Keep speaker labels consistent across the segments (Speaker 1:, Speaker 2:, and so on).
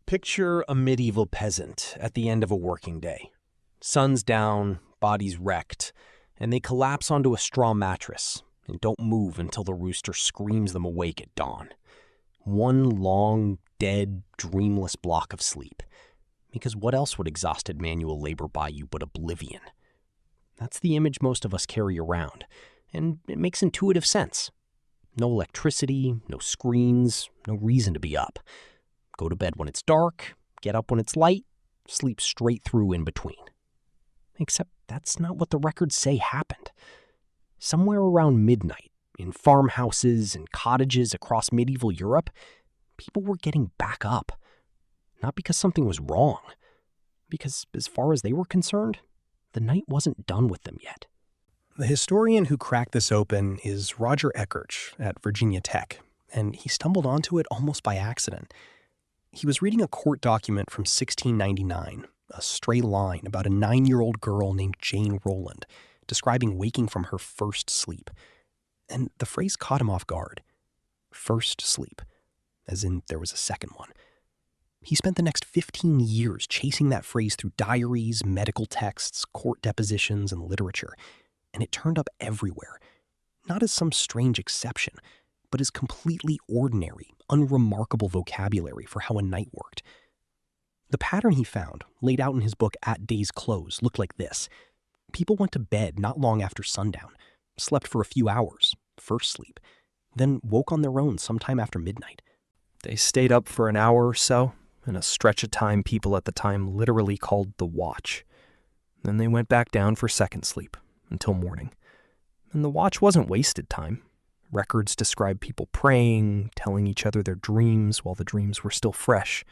Speaker 1: Picture a medieval peasant at the end of a working day. Sun's down, bodies wrecked, and they collapse onto a straw mattress and don't move until the rooster screams them awake at dawn. One long, dead, dreamless block of sleep. Because what else would exhausted manual labor buy you but oblivion? That's the image most of us carry around, and it makes intuitive sense. No electricity, no screens, no reason to be up. Go to bed when it's dark, get up when it's light, sleep straight through in between. Except that's not what the records say happened. Somewhere around midnight, in farmhouses and cottages across medieval Europe, people were getting back up. Not because something was wrong, because as far as they were concerned, the night wasn't done with them yet.
Speaker 2: The historian who cracked this open is Roger Ekirch at Virginia Tech, and he stumbled onto it almost by accident. He was reading a court document from 1699, a stray line about a 9-year-old girl named Jane Rowland, describing waking from her first sleep. And the phrase caught him off guard. First sleep, as in there was a second one. He spent the next 15 years chasing that phrase through diaries, medical texts, court depositions, and literature, and it turned up everywhere, not as some strange exception, but as completely ordinary, unremarkable vocabulary for how a night worked. The pattern he found, laid out in his book At Day's Close, looked like this. People went to bed not long after sundown, slept for a few hours, first sleep, then woke on their own sometime after midnight.
Speaker 3: They stayed up for an hour or so, in a stretch of time people at the time literally called the watch. Then they went back down for second sleep, until morning. And the watch wasn't wasted time. Records describe people praying, telling each other their dreams while the dreams were still fresh,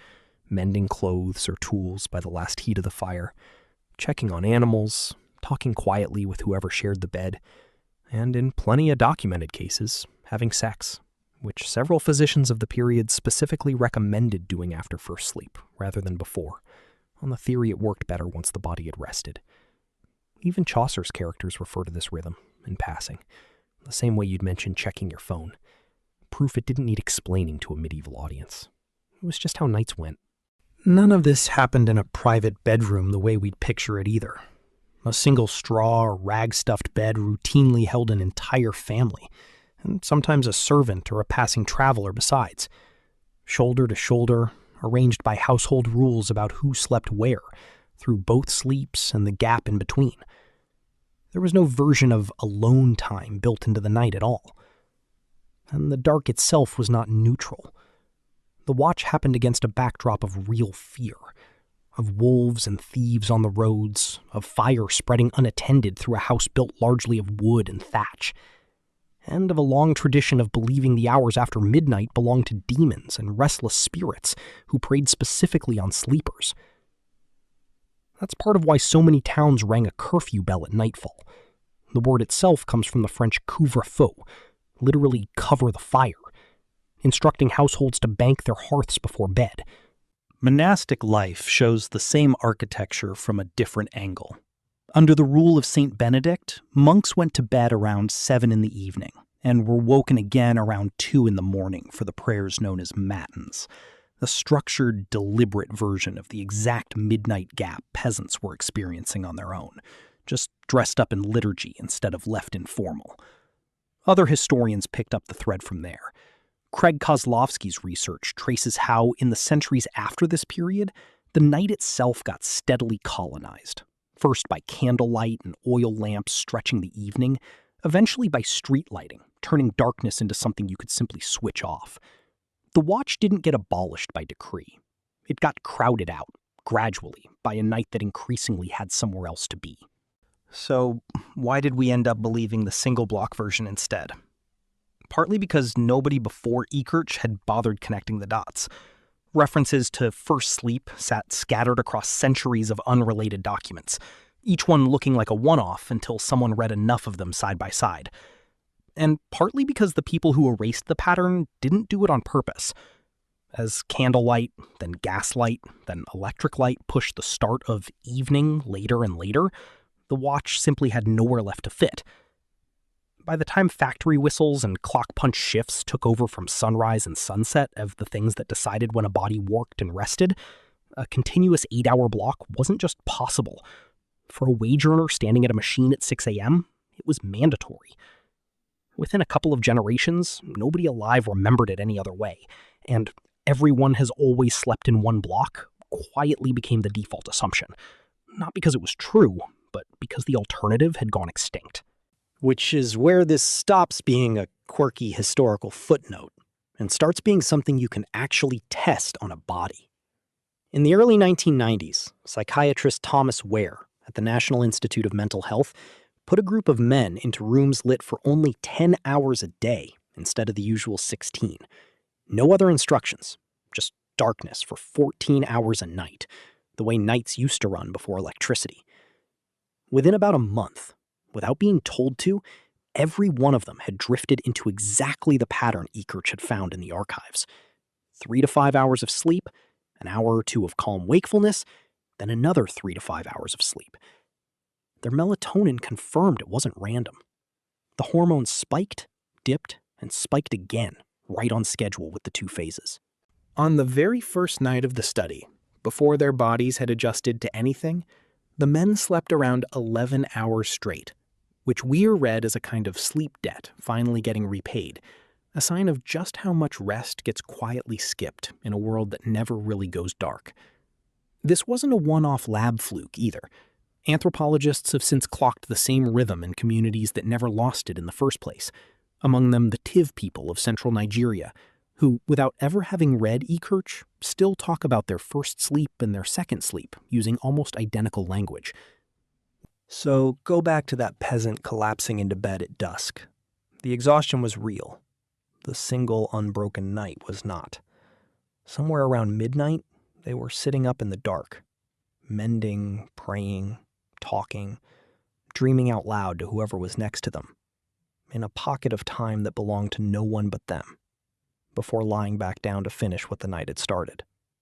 Speaker 3: mending clothes or tools by the last heat of the fire, checking on animals, talking quietly with whoever shared the bed, and in plenty of documented cases, having sex, which several physicians of the period specifically recommended doing after first sleep rather than before, on the theory it worked better once the body had rested. Even Chaucer's characters refer to this rhythm, in passing, the same way you'd mention checking your phone. Proof it didn't need explaining to a medieval audience. It was just how nights went.
Speaker 2: None of this happened in a private bedroom the way we'd picture it either. A single straw or rag-stuffed bed routinely held an entire family, and sometimes a servant or a passing traveler besides. Shoulder to shoulder, arranged by household rules about who slept where, through both sleeps and the gap in between. There was no version of alone time built into the night at all. And the dark itself was not neutral. The watch happened against a backdrop of real fear, of wolves and thieves on the roads, of fire spreading unattended through a house built largely of wood and thatch, and of a long tradition of believing the hours after midnight belonged to demons and restless spirits who preyed specifically on sleepers. That's part of why so many towns rang a curfew bell at nightfall. The word itself comes from the French couvre-feu, literally cover the fire, instructing households to bank their hearths before bed.
Speaker 4: Monastic life shows the same architecture from a different angle. Under the rule of St. Benedict, monks went to bed around 7 in the evening and were woken again around 2 in the morning for the prayers known as matins, a structured, deliberate version of the exact midnight gap peasants were experiencing on their own, just dressed up in liturgy instead of left informal. Other historians picked up the thread from there. Craig Kozlowski's research traces how, in the centuries after this period, the night itself got steadily colonized, first by candlelight and oil lamps stretching the evening, eventually by street lighting, turning darkness into something you could simply switch off. The watch didn't get abolished by decree. It got crowded out, gradually, by a night that increasingly had somewhere else to be.
Speaker 2: So why did we end up believing the single block version instead? Partly because nobody before Ekirch had bothered connecting the dots. References to first sleep sat scattered across centuries of unrelated documents, each one looking like a one-off until someone read enough of them side by side. And partly because the people who erased the pattern didn't do it on purpose. As candlelight, then gaslight, then electric light pushed the start of evening later and later, the watch simply had nowhere left to fit. By the time factory whistles and clock punch shifts took over from sunrise and sunset of the things that decided when a body worked and rested, a continuous 8-hour block wasn't just possible. For a wage earner standing at a machine at 6 a.m., it was mandatory. Within a couple of generations, nobody alive remembered it any other way, and everyone has always slept in one block quietly became the default assumption. Not because it was true, but because the alternative had gone extinct.
Speaker 4: Which is where this stops being a quirky historical footnote and starts being something you can actually test on a body. In the early 1990s, psychiatrist Thomas Ware at the National Institute of Mental Health put a group of men into rooms lit for only 10 hours a day instead of the usual 16. No other instructions, just darkness for 14 hours a night, the way nights used to run before electricity. Within about a month, without being told to, every one of them had drifted into exactly the pattern Ekirch had found in the archives. 3 to 5 hours of sleep, an hour or two of calm wakefulness, then another 3 to 5 hours of sleep. Their melatonin confirmed it wasn't random. The hormones spiked, dipped, and spiked again, right on schedule with the 2 phases.
Speaker 2: On the very first night of the study, before their bodies had adjusted to anything, the men slept around 11 hours straight, which Weir read as a kind of sleep debt finally getting repaid, a sign of just how much rest gets quietly skipped in a world that never really goes dark. This wasn't a one-off lab fluke either. Anthropologists have since clocked the same rhythm in communities that never lost it in the first place, among them the Tiv people of central Nigeria, who, without ever having read Ekirch, still talk about their first sleep and their second sleep using almost identical language.
Speaker 3: So go back to that peasant collapsing into bed at dusk. The exhaustion was real. The single unbroken night was not. Somewhere around midnight, they were sitting up in the dark, mending, praying, talking, dreaming out loud to whoever was next to them, in a pocket of time that belonged to no one but them, before lying back down to finish what the night had started.